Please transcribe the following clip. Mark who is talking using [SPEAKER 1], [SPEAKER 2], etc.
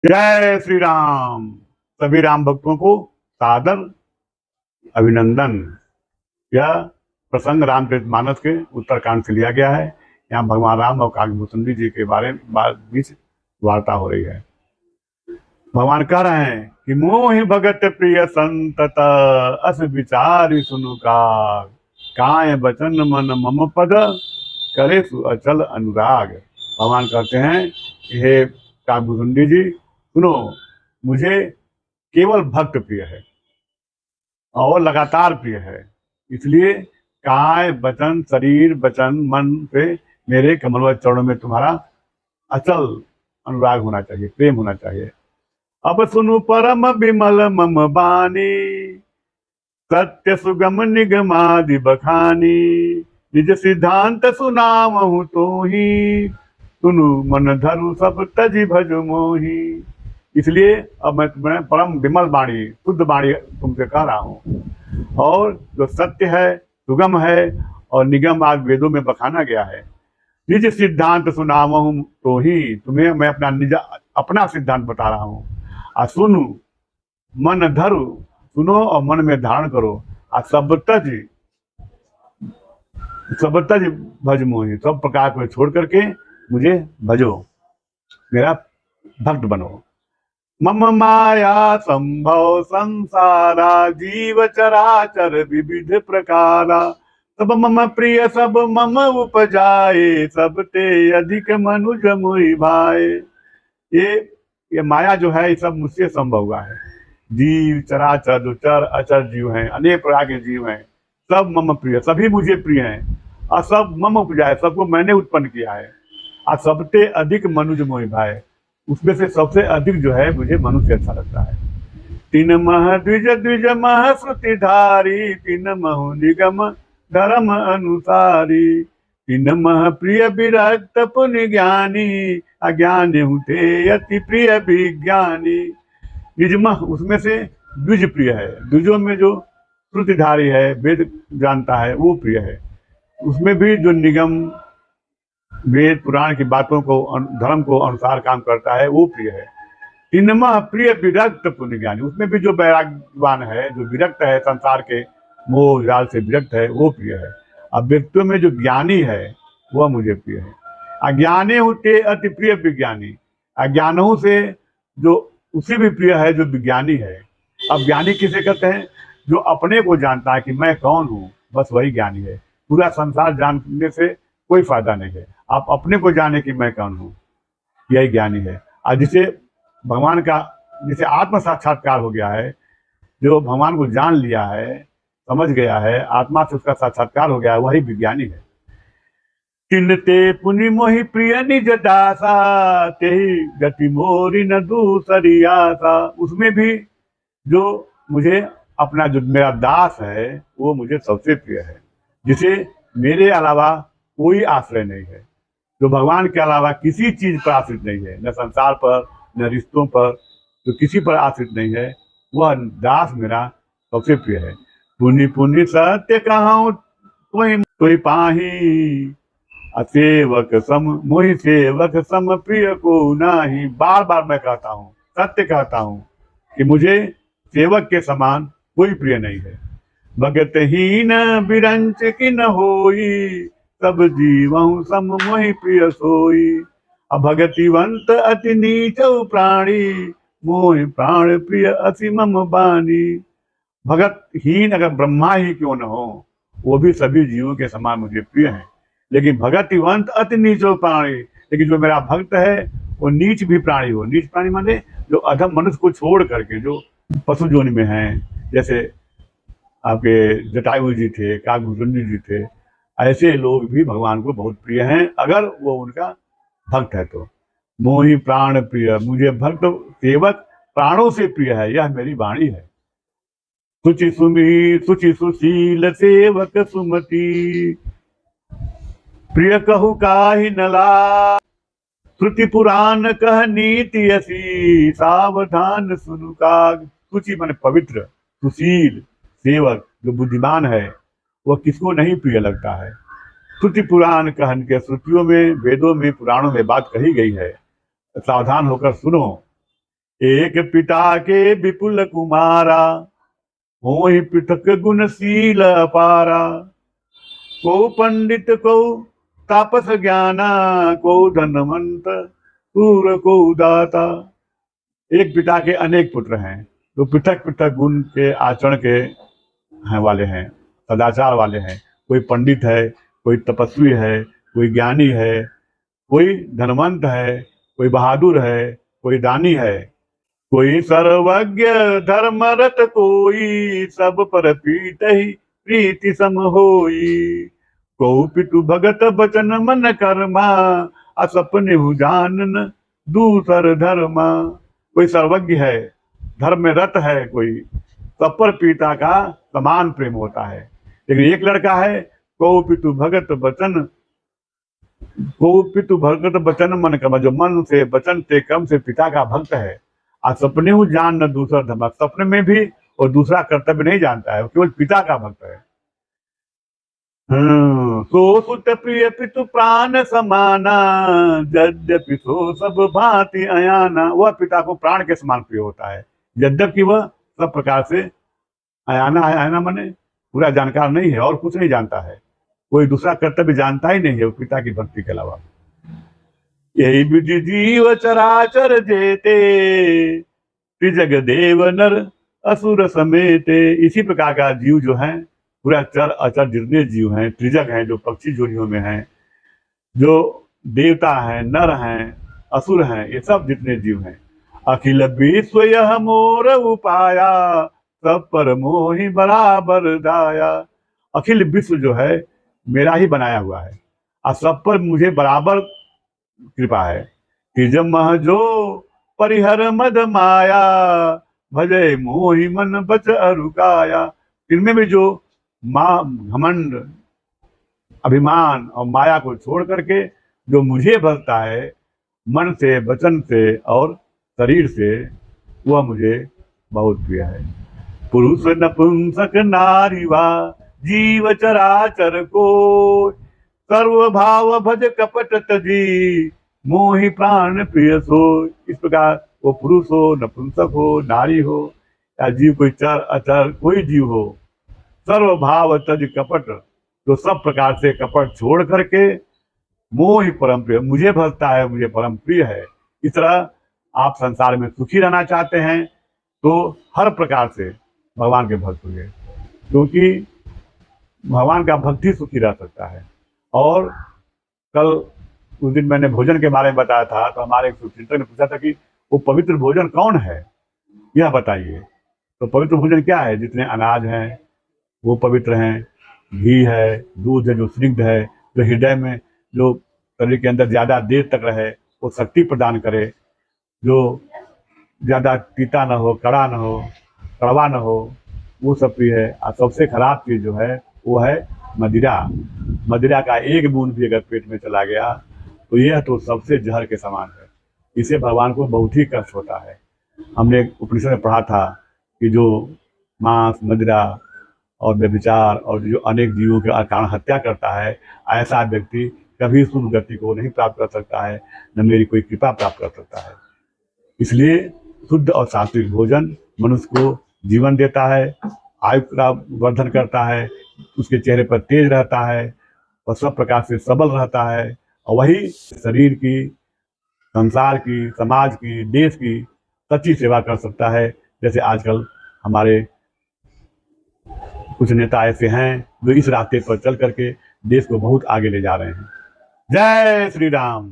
[SPEAKER 1] जय श्री राम। सभी राम भक्तों को सादर अभिनंदन। यह प्रसंग रामचरितमानस के उत्तरकांड से लिया गया है। यहाँ भगवान राम और काकभूषण जी के बारे में बीच वार्ता हो रही है। भगवान कह रहे हैं कि मोहि भगत प्रिय संतत अस विचारी सुनु का काय बचन मन मम पद करे सु अचल अनुराग। भगवान कहते हैं कि हे काकभूषण जी सुनो, मुझे केवल भक्त प्रिय है और लगातार प्रिय है, इसलिए काय वचन शरीर वचन मन पे मेरे कमलवत चरणों में तुम्हारा अचल अनुराग होना चाहिए, प्रेम होना चाहिए। अब सुनु परम विमल मम बानी सत्य सुगम निगमादि बखानी निज सिद्धांत सुनावहु तो ही सुनु मन धरु सब तजि भज मोही। इसलिए अब मैं तुम्हें परम विमल वाणी शुद्ध वाणी तुमसे कह रहा हूँ, और जो सत्य है सुगम है और निगम आदि वेदों में बखाना गया है। निज सिद्धांत सुनावहु तो ही, तुम्हें मैं अपना सिद्धांत बता रहा हूँ। आ सुनु मन धरु, सुनो और मन में धारण करो। आ सब तज भज मोही, सब प्रकार को छोड़ करके मुझे भजो, मेरा भक्त बनो। मम माया संभव संसारा जीव चराचर विविध प्रकारा सब मम प्रिय सब मम उपजाए सब ते अधिक मनुज मोहि भाए। ये माया जो है ये सब मुझसे संभव हुआ है। जीव चराचर जो चर अचर जीव हैं, अनेक प्रकार के जीव हैं, सब मम प्रिय, सभी मुझे प्रिय हैं और सब मम उपजाए, सबको मैंने उत्पन्न किया है। और सबते अधिक मनुज मोहि भाए, उसमें से सबसे अधिक जो है मुझे मनुष्य अच्छा लगता है। तीन मह द्विज द्विज मह श्रुतिधारी तीन महु निगम धर्म अनुसारी तीन मह प्रिय विरक्त पुण्य ज्ञानी अज्ञानी हुते अति प्रिय विज्ञानी। निजमह उसमें से द्विज प्रिय है, द्विजों में जो श्रुतिधारी है, वेद जानता है, वो प्रिय है। उसमें भी जो निगम वेद पुराण की बातों को धर्म को अनुसार काम करता है वो प्रिय है। तीनमा प्रिय विरक्त पुण्य ज्ञानी, उसमें भी जो वैराग्यवान है, जो विरक्त है, संसार के मोह जाल से विरक्त है, वो प्रिय है। अब व्यक्तियों में जो ज्ञानी है वह मुझे प्रिय है। अज्ञानी होते अति प्रिय विज्ञानी, अज्ञानों से जो उसी भी प्रिय है जो विज्ञानी है। अब ज्ञानी किसे कहते हैं? जो अपने को जानता है कि मैं कौन हूँ, बस वही ज्ञानी है। पूरा संसार जानने से कोई फायदा नहीं है, आप अपने को जाने कि मैं कौन हूँ, यही ज्ञानी है। और जिसे भगवान का, जिसे आत्म साक्षात्कार हो गया है, जो भगवान को जान लिया है, समझ गया है, आत्मा से उसका साक्षात्कार हो गया है, वही विज्ञानी है। तिनते पुनि मोहि प्रिय निज दासा तेहि गति मोरी न दूसरी आसा। उसमें भी जो मुझे अपना, जो मेरा दास है वो मुझे सबसे प्रिय है, जिसे मेरे अलावा कोई आश्रय नहीं है, जो भगवान के अलावा किसी चीज पर आश्रित नहीं है, न संसार पर न रिश्तों पर, जो किसी पर आश्रित नहीं है, वह दास मेरा सबसे प्रिय है। पुनि पुनि सत्य कहूँ तोहि पाही असेवक सम मोहि सेवक सम प्रिय को नाही। बार बार मैं कहता हूँ, सत्य कहता हूँ कि मुझे सेवक के समान कोई प्रिय नहीं है। भगत हीन बिरंच की न होई सब जीवहु सम मोहि प्रिय सोई। अब भगतिवंत अति नीच प्राणी मोहि प्राण प्रिय अति मम बानी। भगत हीन अगर ब्रह्मा ही क्यों न हो, वो भी सभी जीवों के समान मुझे प्रिय है। लेकिन भगतिवंत अति नीचो प्राणी, लेकिन जो मेरा भक्त है वो नीच भी प्राणी हो। नीच प्राणी माने जो अधम मनुष्य को छोड़ करके जो पशु जोनि में हैं, जैसे आपके जटायु जी थे, काकभूषण जी थे, ऐसे लोग भी भगवान को बहुत प्रिय हैं, अगर वो उनका भक्त है तो। मोहि प्राण प्रिय, मुझे भक्त सेवक प्राणों से प्रिय है, यह मेरी वाणी है। सुचि सुमी सुचि सुशील सेवक सुमति प्रिय कहु काहि न ला। श्रुति पुराण कह नीति असी सावधान सुनु काग। सुचि माने पवित्र, सुशील सेवक जो बुद्धिमान है, वह किसको नहीं प्रिय लगता है। श्रुति पुराण कहन के, श्रुतियों में, वेदों में, पुराणों में बात कही गई है, सावधान होकर सुनो। एक पिता के विपुल कुमारा, मोहि पृथक गुणशील अपारा। को पंडित को तापस ज्ञाना, को धनवंत सूर को दाता। एक पिता के अनेक पुत्र हैं, जो पृथक पृथक गुण के आचरण के हैं वाले हैं, सदाचार वाले हैं। कोई पंडित है, कोई तपस्वी है, कोई ज्ञानी है, कोई धनवंत है, कोई बहादुर है, कोई दानी है। कोई सर्वज्ञ धर्मरत कोई, सब पर पीत ही प्रीति सम होई। को पितु भगत बचन मन कर्मा, असपने जानन दूसर धर्मा। कोई सर्वज्ञ है, धर्म में रत है, कोई सब पर पिता का समान प्रेम होता है। लेकिन एक लड़का है, को पितु भगत बचन, को पितु भगत बचन मन कर्मा, जो मन से वचन से कर्म से पिता का भक्त है। और सपने हूँ जान न दूसरा धर्म, सपने में भी और दूसरा कर्तव्य नहीं जानता है, केवल पिता का भक्त है। सो सुत प्रिय पितु प्राण समाना, यद्यपि सो सब भांति अयाना। वह पिता को प्राण के समान प्रिय होता है, यद्यपि वह सब प्रकार से अयाना है। अयाना माने पूरा जानकार नहीं है और कुछ नहीं जानता है, कोई दूसरा कर्तव्य जानता ही नहीं है वो पिता की भक्ति के अलावा। यही विधि जीव चराचर जेते, त्रिजग देव नर असुर समेते। इसी प्रकार का जीव जो है, पूरा चर अचर जितने जीव हैं, त्रिजग हैं जो पक्षी जोनियों में हैं, जो देवता हैं, नर हैं, असुर हैं, ये सब जितने जीव हैं। अखिल विश्व यह मोर उपाया, सब पर मोहि बराबर दाया। अखिल विश्व जो है मेरा ही बनाया हुआ है और सब पर मुझे बराबर कृपा है। तिजम जो परिहर मद माया, भजय मोहि मन बच अरुकाया। इनमें भी जो घमंड, अभिमान और माया को छोड़ करके जो मुझे भजता है मन से, वचन से और शरीर से, वह मुझे बहुत प्रिय है। पुरुष नपुंसक नारी वा, जीव चराचर को, सर्व भाव भज कपट तजी, मोहि प्राण प्रिय सो। इस प्रकार वो पुरुष हो, नपुंसक हो, नारी हो या जीव, कोई चर अचर कोई जीव हो, सर्व भाव तज कपट, तो सब प्रकार से कपट छोड़ करके मोहि परम प्रिय, मुझे भजता है, मुझे परम प्रिय है। इस तरह आप संसार में सुखी रहना चाहते हैं तो हर प्रकार से भगवान के भक्त होंगे, क्योंकि भगवान का भक्त ही सुखी रह सकता है। और कल उस दिन मैंने भोजन के बारे में बताया था, तो हमारे एक चिंतक ने पूछा था कि वो पवित्र भोजन कौन है, यह बताइए। तो पवित्र भोजन क्या है? जितने अनाज हैं वो पवित्र हैं, घी है, दूध है जो स्निग्ध है, जो हृदय में, जो शरीर के अंदर ज़्यादा देर तक रहे, वो शक्ति प्रदान करे, जो ज़्यादा तीता न हो, कड़ा न हो, कड़वा न हो, वो सब भी है। और सबसे खराब चीज़ जो है वो है मदिरा। मदिरा का एक बूंद भी अगर पेट में चला गया तो यह तो सबसे जहर के समान है। इसे भगवान को बहुत ही कष्ट होता है। हमने उपनिषद में पढ़ा था कि जो मांस, मदिरा और व्यभिचार और जो अनेक जीवों के कारण हत्या करता है, ऐसा व्यक्ति कभी शुभ गति को नहीं प्राप्त कर सकता है, न मेरी कोई कृपा प्राप्त कर सकता है। इसलिए शुद्ध और सात्विक भोजन मनुष्य को जीवन देता है, आयु का वर्धन करता है, उसके चेहरे पर तेज रहता है और सब प्रकार से सबल रहता है, और वही शरीर की, संसार की, समाज की, देश की सच्ची सेवा कर सकता है। जैसे आजकल हमारे कुछ नेता ऐसे हैं जो इस रास्ते पर चल करके देश को बहुत आगे ले जा रहे हैं। जय श्री राम।